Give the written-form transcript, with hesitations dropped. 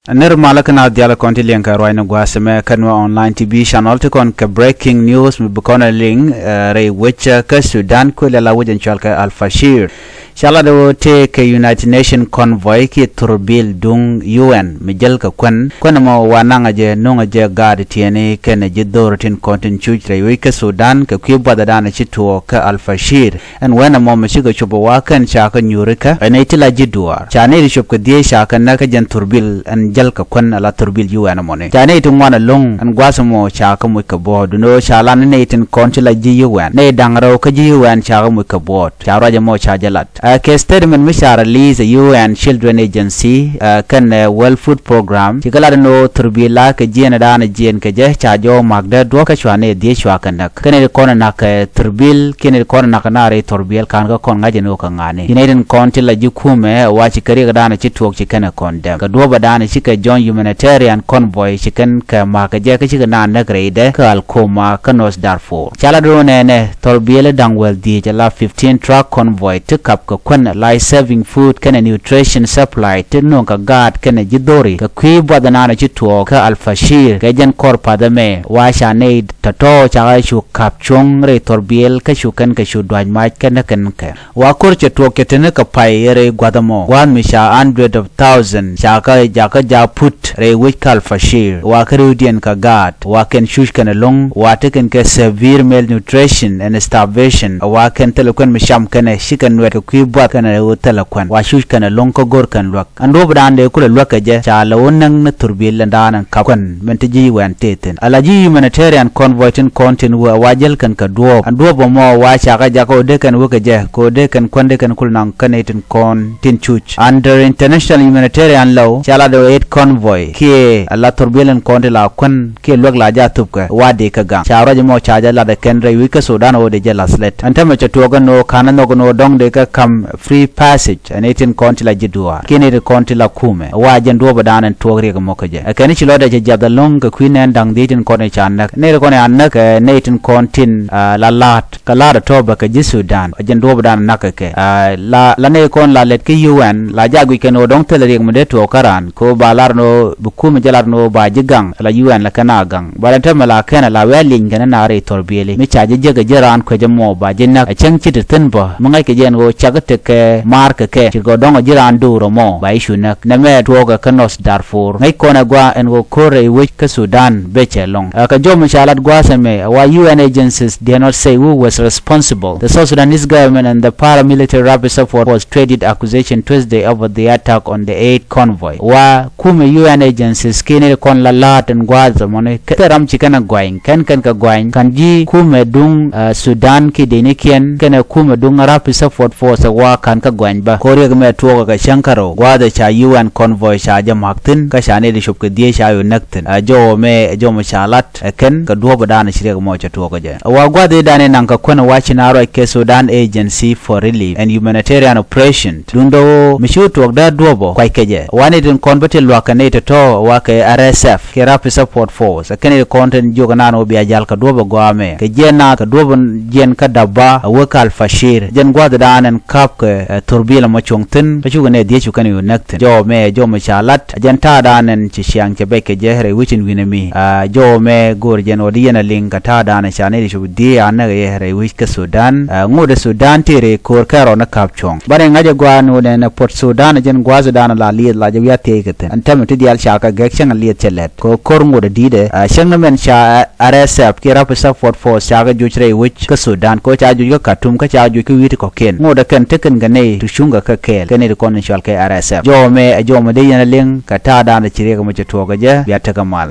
Nirmala kana diala konti lianka roina gwaseme kanwa online TV channel to kon ka breaking news mi bukona ling re wicha ka Sudan ko la wajan chalka Al Fashir shala do te ka United Nation convoy ki turbil dung UN mi jel ka kwan mo wananga je nonga je gad tiene ken je dorotin kontin chuch re wika Sudan ka ki badana chito ka Al Fashir and when mo mi shiga chubo wakan chaka nyurika ene tila jidwar chane ri shop ka die chaka na ka jan turbil an jalka kwan ala turbil UN mone jane tum wana long an gwasamo chaka mu ka bod no chala ne tin kontila ji UN ne dangro ka ji UN chaka mu ka bod chara je mo cha jalat ke statement mi shara release UN Children Agency kan World Food Program chikala no turbila ka jena dana jen ka je cha jo magda do ka chwane die chwa kan nak kene kona nak turbil kene kona nak na re turbil kan ga kon ngaje no ka ngane inen kontila ji kume wa chikari ga dana chitok chikana kondem ka do badana chika join humanitarian convoy chicken ka makaje ka chiga na nagrede ka alkoma kanos Darfur chala do ne torbile dangwel di chala 15 truck convoy to kap ka kun life saving food kana nutrition supply to no ka gad kana jidori ka kwi badana na chito ka Al Fashir ka jan korpa da me wa sha ne tato chala shu kap chung re torbil ka shu kan ka shu dwaj ma kana kan ka wa kur chito ketene ka pai re gwadamo wan misha 100,000 chaka jaka ja put re which Al Fashir wa Caribbean ka gad wa ken shush kana long wa taken ka severe malnutrition and starvation wa ken telekon misham kana shikan wet ku bwa kana telekon wa shush kana long ko gor kan lok ando brande kula lok je cha lawonang na turbil ndanan ka kon mentiji wan teten alaji humanitarian convoy tin contin wa wajel kan ka do ando bo mo wa cha ka ja ko de kan wo ka je ko de kan konde kan kulnang kanetin kon tin chuch under international humanitarian law chala do 8 convoy ke alla turbilen konde la kon ke lok la ja tupka wade ka gang charo jamo chaja la da kenre wika Sudan o de jela slet antama chatoga no kana no dong de ka kam free passage and 18 konti la jidwa kene de konti la kume wajen do badanan togre ga mokaje akani chilo da jabda long ka queen dang de tin konne chanak ne ko ne annak ne 18 kontin la lat kala da toba ka ji Sudan ajen do badan nakake la ne kon la let ke UN la jagwi keno dong tele mo de to karan ko balar no bukum jalar no ba jigang la UN la kana gang balanta mala kana la welin kana na re torbele mi chaje jaga jaran ko jamo ba jinna a changchi de tenba mungai ke jen go chagate ke mark ke go dongo jiran duro mo ba ishuna na me toga kanos Darfur ngai kona gwa en go kore which ka Sudan bechelong ka jomo shalat gwa same wa UN agencies did not say who was responsible. The South Sudanese government and the paramilitary rapid support was traded accusation Tuesday over the attack on the 8 convoy wa kume UN agencies kene kon la lat and gwaza mone teram chikana gwain kan ka gwain kan ji kume dung Sudan ki denikian kene kume dung rapid support force wa kan ka gwain ba kore me to ka shankaro gwaza cha UN convoy cha jamaktin ka shane de shop ka die cha yo naktin jo mo shalat ken ka do badana shire mo cha to ka je wa gwaza dane nan ka kona wa chinaro ke Sudan Agency for Relief and Humanitarian Operation dundo mishu to da dobo kwai keje wani din konbete lwakane to wa ke RSF ke rapid support force kene content jogana no biya jal ka dobo gwame ke jena ka dobo jen ka dabba wa Al Fashir jen gwada danan kap ke turbila mo chongtin ka chugane die chukane yo nakten jo mo chalat jen ta danan ci shiang ke beke jehre wichin winami jo me gor jen odi yana linka ta danan shane di shudi ana yehre wich ka Sudan ngode Sudan tere kor karo na kap chong bare ngaje gwanu ne na Port Sudan jen gwaza dana la liye la je ya tekete antama ti dial shaka gekchen liye chelet ko kor ngode dide shang men sha RSF ki rapid support force shaka juchre wich ka Sudan ko cha ju ka tum ka cha ju ki wit ko ken ngode kan teken gane tu shunga ka kel kene de kon shal ka RSF jo me de yana ling ka ta dana chire ka mo to ga je ya ta kamal